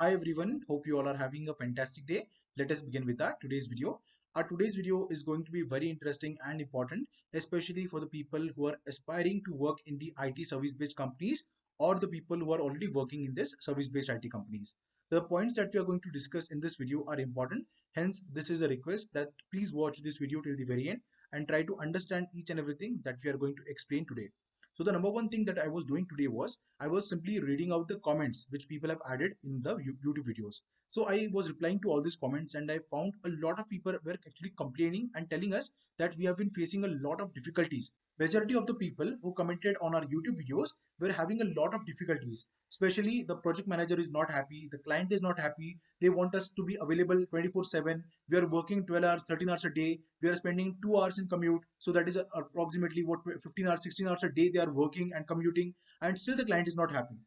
Hi everyone, hope you all are having a fantastic day. Let us begin with our today's video. Our today's video is going to be very interesting and important, especially for the people who are aspiring to work in the IT service-based companies or the people who are already working in this service-based IT companies. The points that we are going to discuss in this video are important. Hence, this is a request that please watch this video till the very end and try to understand each and everything that we are going to explain today. So the number one thing that I was doing today was I was simply reading out the comments which people have added in the YouTube videos. So I was replying to all these comments and I found a lot of people were actually complaining and telling us that we have been facing a lot of difficulties. Majority of the people who commented on our YouTube videos were having a lot of difficulties. Especially the project manager is not happy, the client is not happy. They want us to be available 24/7. We are working 12 hours, 13 hours a day. We are spending 2 hours in commute. So that is approximately what 15 hours, 16 hours a day they are working and commuting, and still the client is not happy.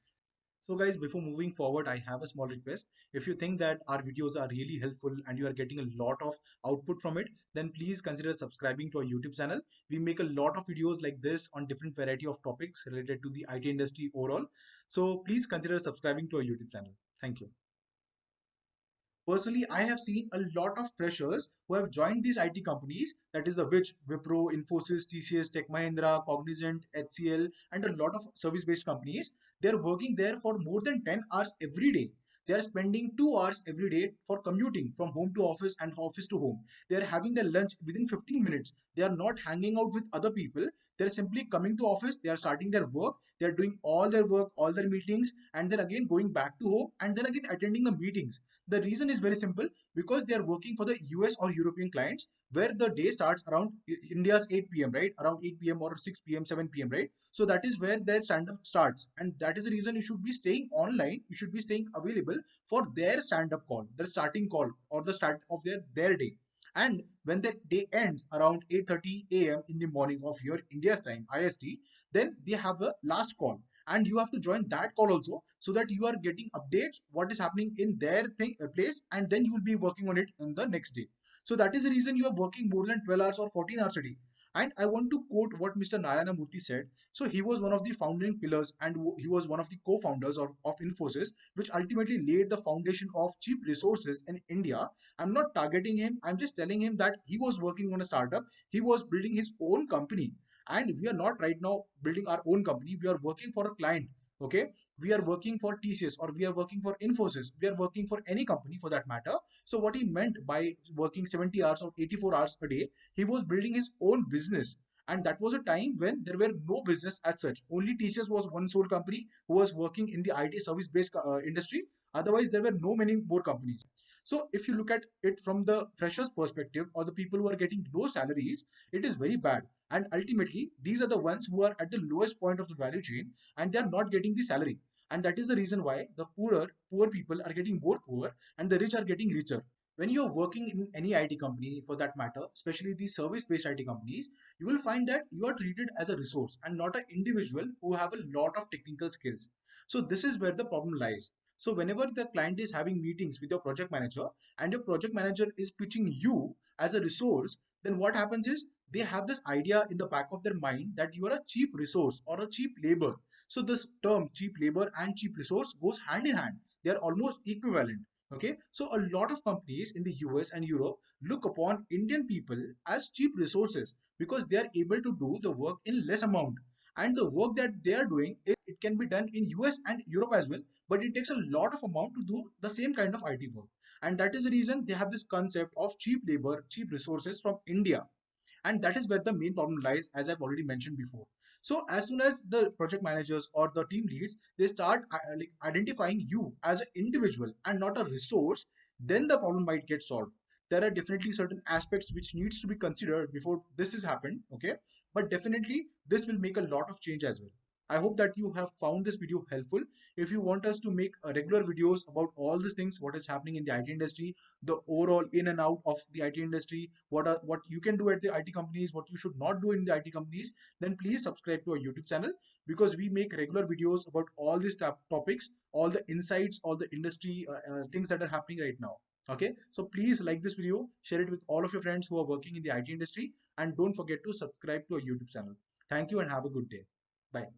So guys, before moving forward, I have a small request. If you think that our videos are really helpful and you are getting a lot of output from it, then please consider subscribing to our YouTube channel. We make a lot of videos like this on different variety of topics related to the IT industry overall. So please consider subscribing to our YouTube channel. Thank you. Personally, I have seen a lot of freshers who have joined these IT companies, that is the which Wipro, Infosys, TCS, Tech Mahindra, Cognizant, HCL, and a lot of service-based companies. They are working there for more than 10 hours every day. They are spending 2 hours every day for commuting from home to office and office to home. They are having their lunch within 15 minutes. They are not hanging out with other people. They are simply coming to office. They are starting their work. They are doing all their work, all their meetings, and then again going back to home and then again attending the meetings. The reason is very simple, because they are working for the US or European clients where the day starts around India's 8 p.m., right? Around 8 p.m. or 6 p.m., 7 p.m., right? So that is where their stand up starts. And that is the reason you should be staying online. You should be staying available for their stand up call, their starting call, or the start of their day. And when that day ends around 8:30 a.m. in the morning of your India's time, IST, then they have a last call, and you have to join that call also, so that you are getting updates what is happening in their place, and then you will be working on it in the next day. So that is the reason you are working more than 12 hours or 14 hours a day. And I want to quote what Mr. Narayana Murthy said. So he was one of the founding pillars, and he was one of the co-founders of Infosys, which ultimately laid the foundation of cheap resources in India. I'm not targeting him, I'm just telling him that he was working on a startup, he was building his own company, and we are not right now building our own company, we are working for a client. Okay, we are working for TCS, or we are working for Infosys, we are working for any company for that matter. So what he meant by working 70 hours or 84 hours a day, he was building his own business. And that was a time when there were no business as such. Only TCS was one sole company who was working in the IT service based industry. Otherwise, there were no many more companies. So if you look at it from the freshers perspective, or the people who are getting low salaries, it is very bad. And ultimately, these are the ones who are at the lowest point of the value chain, and they are not getting the salary. And that is the reason why the poor people are getting more poor and the rich are getting richer. When you're working in any IT company for that matter, especially the service based IT companies, you will find that you are treated as a resource and not an individual who have a lot of technical skills. So this is where the problem lies. So whenever the client is having meetings with your project manager, and your project manager is pitching you as a resource, then what happens is they have this idea in the back of their mind that you are a cheap resource or a cheap labor. So this term cheap labor and cheap resource goes hand in hand. They are almost equivalent. Okay, so a lot of companies in the US and Europe look upon Indian people as cheap resources because they are able to do the work in less amount. And the work that they are doing, it can be done in US and Europe as well, but it takes a lot of amount to do the same kind of IT work. And that is the reason they have this concept of cheap labor, cheap resources from India. And that is where the main problem lies, as I've already mentioned before. So as soon as the project managers or the team leads, they start like identifying you as an individual and not a resource, then the problem might get solved. There are definitely certain aspects which needs to be considered before this has happened. Okay, but definitely this will make a lot of change as well. I hope that you have found this video helpful. If you want us to make regular videos about all these things, what is happening in the IT industry, the overall in and out of the IT industry, what you can do at the IT companies, what you should not do in the IT companies, then please subscribe to our YouTube channel, because we make regular videos about all these topics, all the insights, all the industry things that are happening right now. Okay, so please like this video, share it with all of your friends who are working in the IT industry, and don't forget to subscribe to our YouTube channel. Thank you and have a good day. Bye.